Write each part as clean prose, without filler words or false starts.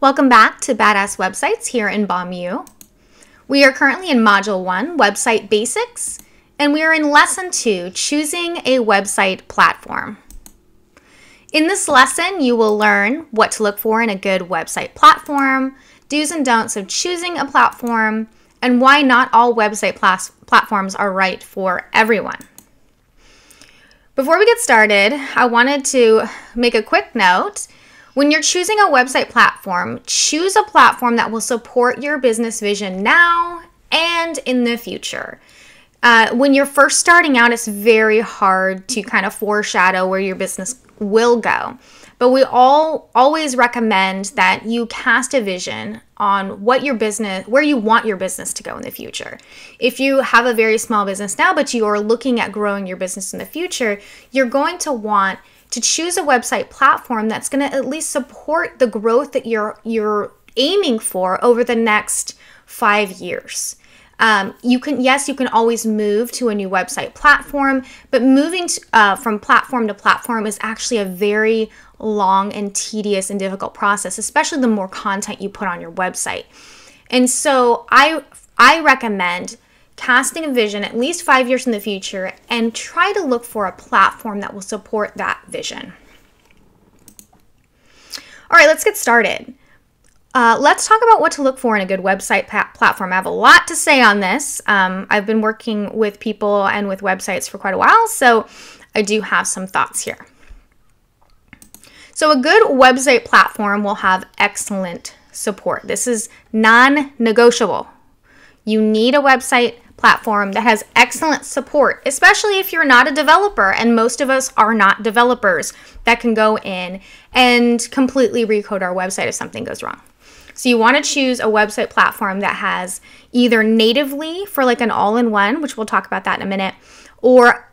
Welcome back to Badass Websites here in BOMU. We are currently in Module 1, Website Basics, and we are in Lesson 2, Choosing a Website Platform. In this lesson, you will learn what to look for in a good website platform, do's and don'ts of choosing a platform, and why not all website platforms are right for everyone. Before we get started, I wanted to make a quick note. When you're choosing a website platform, choose a platform that will support your business vision now and in the future. When you're first starting out, it's very hard to kind of foreshadow where your business will go. But we always recommend that you cast a vision on what your business, where you want your business to go in the future. If you have a very small business now, but you are looking at growing your business in the future, you're going to want to choose a website platform that's going to at least support the growth that you're aiming for over the next 5 years. You can always move to a new website platform, but moving from platform to platform is actually a very long and tedious and difficult process, especially the more content you put on your website. And so I recommend casting a vision at least 5 years in the future and try to look for a platform that will support that vision. All right, let's get started. Let's talk about what to look for in a good website platform. I have a lot to say on this. I've been working with people and with websites for quite a while, so I do have some thoughts here. So a good website platform will have excellent support. This is non-negotiable. You need a website platform that has excellent support, especially if you're not a developer, and most of us are not developers that can go in and completely recode our website if something goes wrong. So you want to choose a website platform that has either natively for like an all-in-one, which we'll talk about that in a minute, or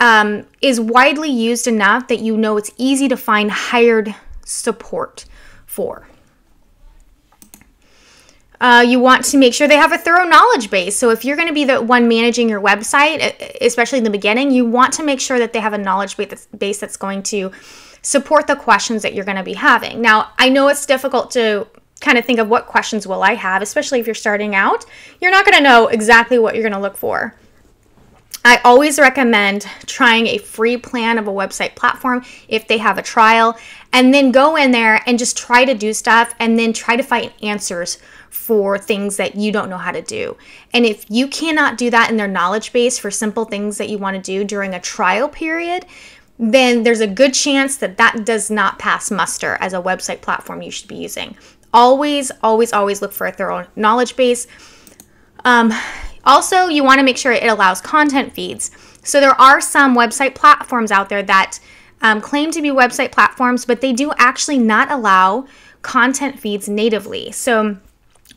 is widely used enough that you know it's easy to find hired support for. You want to make sure they have a thorough knowledge base. So if you're going to be the one managing your website, especially in the beginning, you want to make sure that they have a knowledge base that's going to support the questions that you're going to be having. Now, I know it's difficult to kind of think of what questions will I have, especially if you're starting out. You're not going to know exactly what you're going to look for. I always recommend trying a free plan of a website platform if they have a trial, and then go in there and just try to do stuff and then try to find answers for things that you don't know how to do. And if you cannot do that in their knowledge base for simple things that you want to do during a trial period, then there's a good chance that that does not pass muster as a website platform you should be using. Always, always, always look for a thorough knowledge base. Also, you want to make sure it allows content feeds. So there are some website platforms out there that claim to be website platforms, but they do actually not allow content feeds natively. So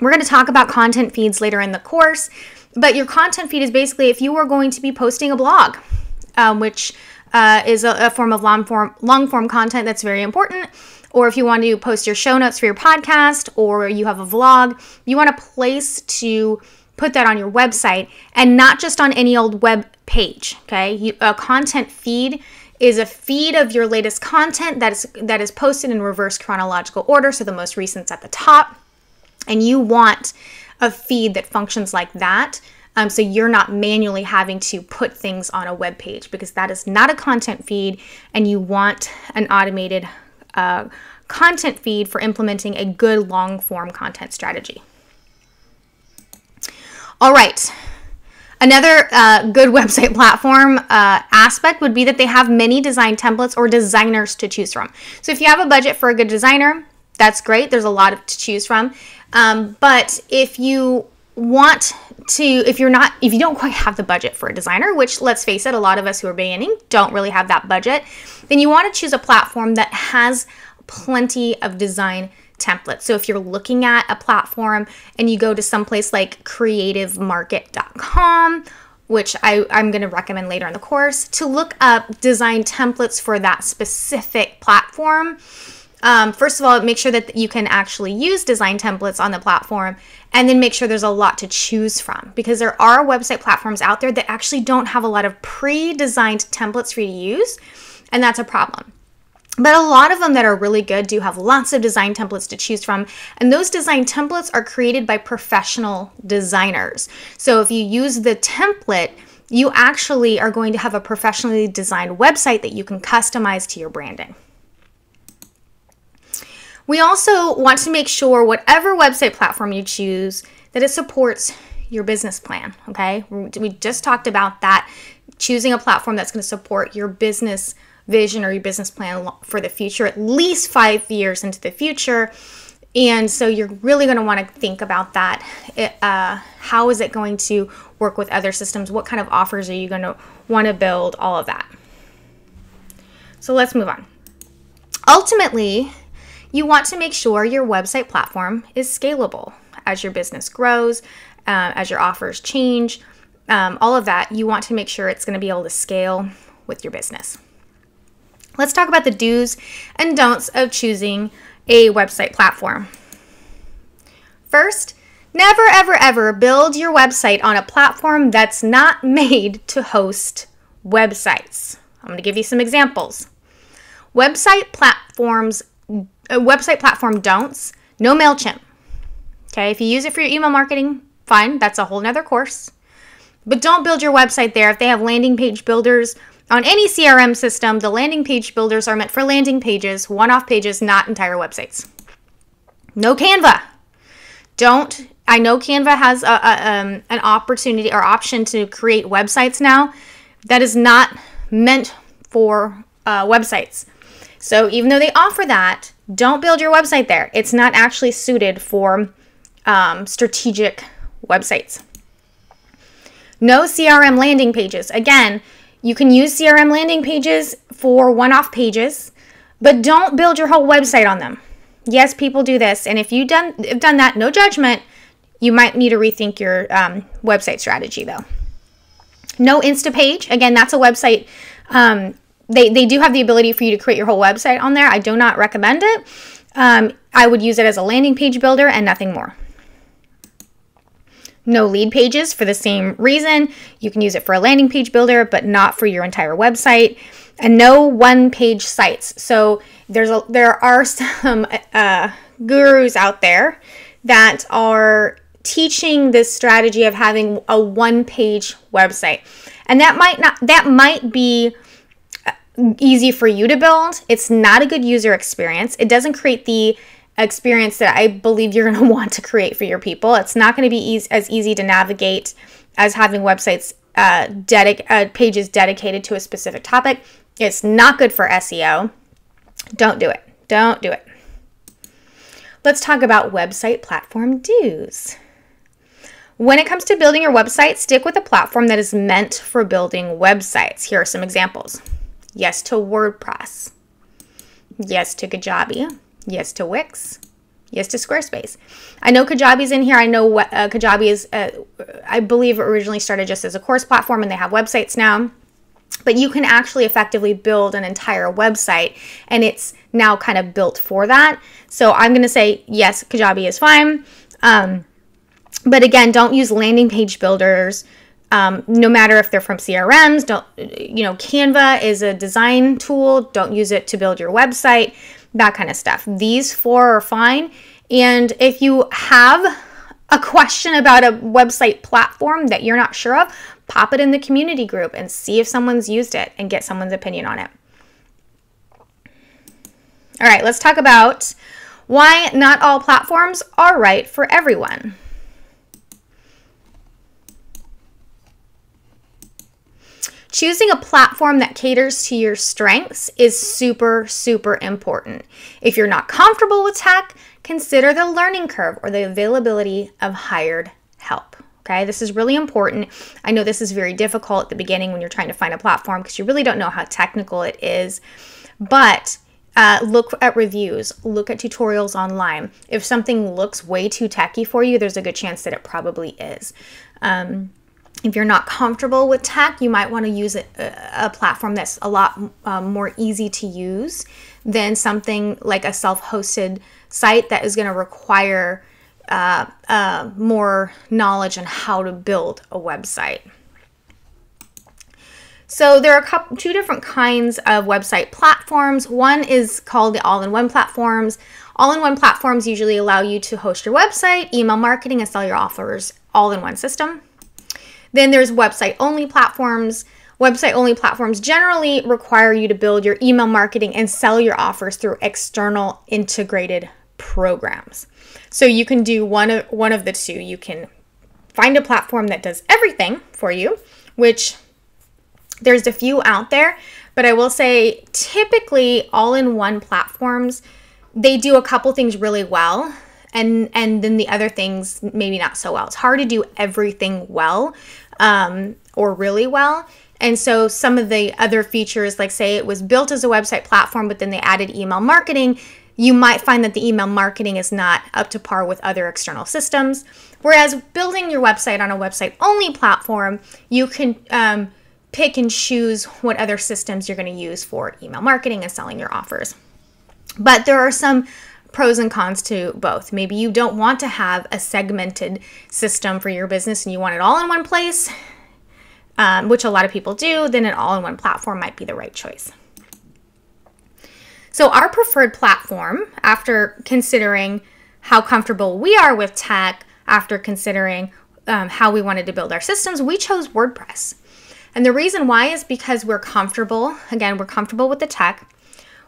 we're going to talk about content feeds later in the course, but your content feed is basically if you are going to be posting a blog, which is a form of long-form content that's very important, or if you want to post your show notes for your podcast, or you have a vlog, you want a place to put that on your website and not just on any old web page, okay? A content feed is a feed of your latest content that is posted in reverse chronological order, so the most recent's at the top. And you want a feed that functions like that, so you're not manually having to put things on a web page, because that is not a content feed, and you want an automated content feed for implementing a good long-form content strategy. All right. Another good website platform aspect would be that they have many design templates or designers to choose from. So if you have a budget for a good designer, that's great. There's a lot to choose from. But if you want to, if you don't quite have the budget for a designer, which let's face it, a lot of us who are beginning don't really have that budget, then you want to choose a platform that has plenty of design templates. So if you're looking at a platform and you go to someplace like creativemarket.com, which I'm going to recommend later in the course, to look up design templates for that specific platform. First of all, make sure that you can actually use design templates on the platform, and then make sure there's a lot to choose from, because there are website platforms out there that actually don't have a lot of pre-designed templates for you to use, and that's a problem. But a lot of them that are really good do have lots of design templates to choose from. And those design templates are created by professional designers. So if you use the template, you actually are going to have a professionally designed website that you can customize to your branding. We also want to make sure whatever website platform you choose, that it supports your business plan, okay? We just talked about that, choosing a platform that's going to support your business vision or your business plan for the future, at least 5 years into the future. And so you're really going to want to think about that. How is it going to work with other systems? What kind of offers are you going to want to build? All of that. So let's move on. Ultimately, you want to make sure your website platform is scalable. As your business grows, as your offers change, all of that, you want to make sure it's going to be able to scale with your business. Let's talk about the do's and don'ts of choosing a website platform. First, never, ever, ever build your website on a platform that's not made to host websites. I'm going to give you some examples. Website platform don'ts, no MailChimp. Okay, if you use it for your email marketing, fine, that's a whole nother course. But don't build your website there. If they have landing page builders, on any CRM system, the landing page builders are meant for landing pages, one-off pages, not entire websites. No Canva. I know Canva has an opportunity or option to create websites now. That is not meant for websites. So even though they offer that, don't build your website there. It's not actually suited for strategic websites. No CRM landing pages. Again, you can use CRM landing pages for one-off pages, but don't build your whole website on them. Yes, people do this, and if you've done that, no judgment, you might need to rethink your website strategy, though. No Instapage. Again, that's a website. They do have the ability for you to create your whole website on there. I do not recommend it. I would use it as a landing page builder and nothing more. No lead pages for the same reason. You can use it for a landing page builder, but not for your entire website. And no one-page sites. So there are some gurus out there that are teaching this strategy of having a one-page website, and that might be easy for you to build. It's not a good user experience. It doesn't create the experience that I believe you're going to want to create for your people. It's not going to be as easy to navigate as having websites, pages dedicated to a specific topic. It's not good for SEO. Don't do it. Don't do it. Let's talk about website platform do's. When it comes to building your website, stick with a platform that is meant for building websites. Here are some examples. Yes to WordPress. Yes to Kajabi. Yes to Wix. Yes to Squarespace. I know Kajabi's in here. I know Kajabi is, I believe, originally started just as a course platform, and they have websites now. But you can actually effectively build an entire website, and it's now kind of built for that. So I'm going to say, yes, Kajabi is fine. But again, don't use landing page builders, no matter if they're from CRMs. Canva is a design tool. Don't use it to build your website, that kind of stuff. These four are fine. And if you have a question about a website platform that you're not sure of, pop it in the community group and see if someone's used it and get someone's opinion on it. All right, let's talk about why not all platforms are right for everyone. Choosing a platform that caters to your strengths is super, super important. If you're not comfortable with tech, consider the learning curve or the availability of hired help. Okay, this is really important. I know this is very difficult at the beginning when you're trying to find a platform because you really don't know how technical it is, but look at reviews, look at tutorials online. If something looks way too techy for you, there's a good chance that it probably is. If you're not comfortable with tech, you might want to use a platform that's a lot more easy to use than something like a self-hosted site that is going to require more knowledge on how to build a website. So there are two different kinds of website platforms. One is called the all-in-one platforms. All-in-one platforms usually allow you to host your website, email marketing, and sell your offers all in one system. Then there's website-only platforms. Website-only platforms generally require you to build your email marketing and sell your offers through external integrated programs. So you can do one of the two. You can find a platform that does everything for you, which there's a few out there, but I will say typically all-in-one platforms, they do a couple things really well, and then the other things maybe not so well. It's hard to do everything well or really well. And so some of the other features, like say it was built as a website platform, but then they added email marketing, you might find that the email marketing is not up to par with other external systems. Whereas building your website on a website-only platform, you can pick and choose what other systems you're going to use for email marketing and selling your offers. But there are some pros and cons to both. Maybe you don't want to have a segmented system for your business and you want it all in one place, which a lot of people do, then an all-in-one platform might be the right choice. So our preferred platform, after considering how comfortable we are with tech, after considering how we wanted to build our systems, we chose WordPress. And the reason why is because we're comfortable. Again, we're comfortable with the tech.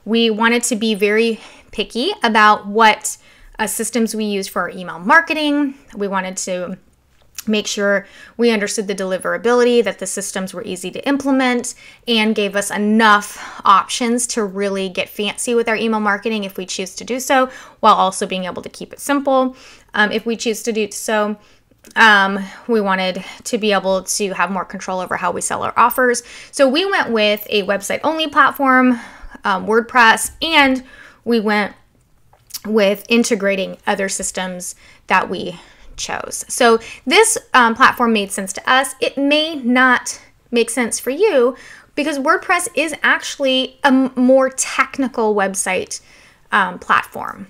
We wanted to be very picky about what systems we use for our email marketing. We wanted to make sure we understood the deliverability, that the systems were easy to implement, and gave us enough options to really get fancy with our email marketing if we choose to do so, while also being able to keep it simple if we choose to do so. We wanted to be able to have more control over how we sell our offers. So we went with a website-only platform, WordPress, and we went with integrating other systems that we chose. So this platform made sense to us. It may not make sense for you because WordPress is actually a more technical website platform.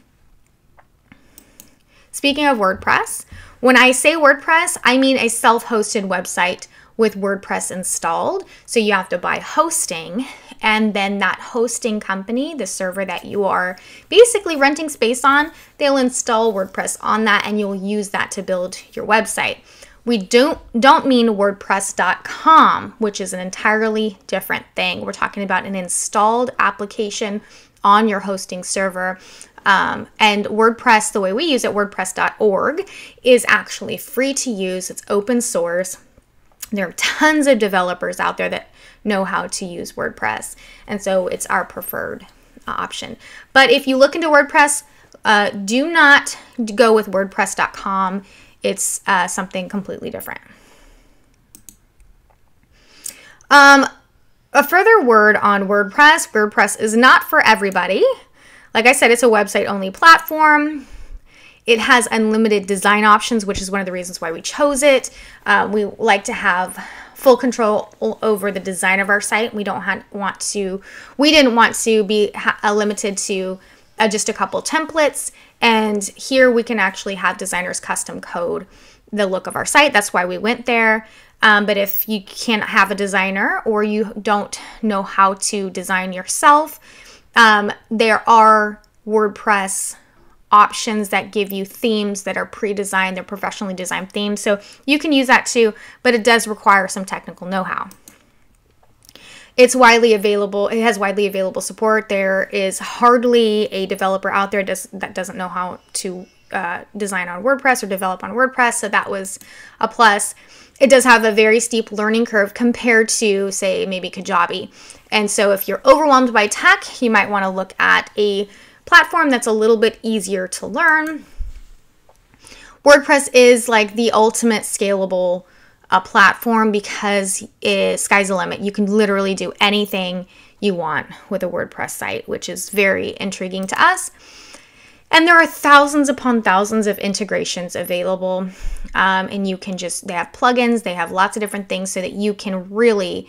Speaking of WordPress, when I say WordPress, I mean a self-hosted website with WordPress installed. So you have to buy hosting, and then that hosting company, the server that you are basically renting space on, they'll install WordPress on that and you'll use that to build your website. We don't mean WordPress.com, which is an entirely different thing. We're talking about an installed application on your hosting server. And WordPress, the way we use it, WordPress.org, is actually free to use. It's open source. There are tons of developers out there that know how to use WordPress. And so it's our preferred option. But if you look into WordPress, do not go with WordPress.com. It's something completely different. A further word on WordPress. WordPress is not for everybody. Like I said, it's a website-only platform. It has unlimited design options, which is one of the reasons why we chose it. We like to have full control over the design of our site. We didn't want to be limited to just a couple templates. And here we can actually have designers custom code the look of our site. That's why we went there. But if you can't have a designer or you don't know how to design yourself, there are WordPress options that give you themes that are pre-designed. They're professionally designed themes. So you can use that too, but it does require some technical know-how. It's widely available. It has widely available support. There is hardly a developer out there that doesn't know how to design on WordPress or develop on WordPress. So that was a plus. It does have a very steep learning curve compared to, say, maybe Kajabi. And so if you're overwhelmed by tech, you might want to look at a platform that's a little bit easier to learn. WordPress is like the ultimate scalable platform because sky's the limit. You can literally do anything you want with a WordPress site, which is very intriguing to us. And there are thousands upon thousands of integrations available. And you can they have plugins, they have lots of different things so that you can really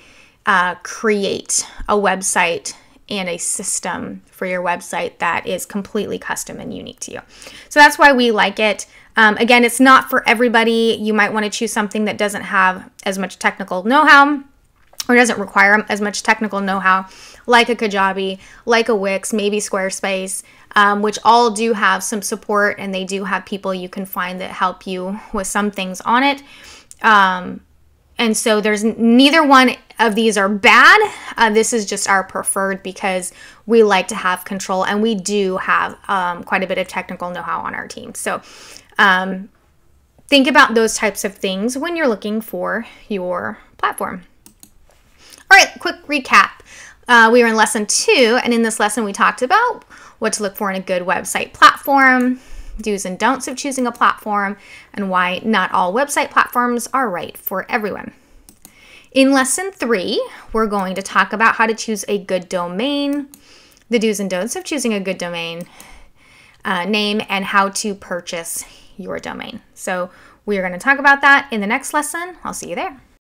create a website and a system for your website that is completely custom and unique to you. So that's why we like it. Again, it's not for everybody. You might want to choose something that doesn't have as much technical know-how. or doesn't require as much technical know-how, like a Kajabi, like a Wix, maybe Squarespace, which all do have some support, and they do have people you can find that help you with some things on it. And so there's neither one of these are bad. This is just our preferred because we like to have control, and we do have quite a bit of technical know-how on our team. So think about those types of things when you're looking for your platform. All right, quick recap. We were in lesson 2, and in this lesson we talked about what to look for in a good website platform, do's and don'ts of choosing a platform, and why not all website platforms are right for everyone. In lesson 3, we're going to talk about how to choose a good domain, the do's and don'ts of choosing a good domain name, and how to purchase your domain. So we are going to talk about that in the next lesson. I'll see you there.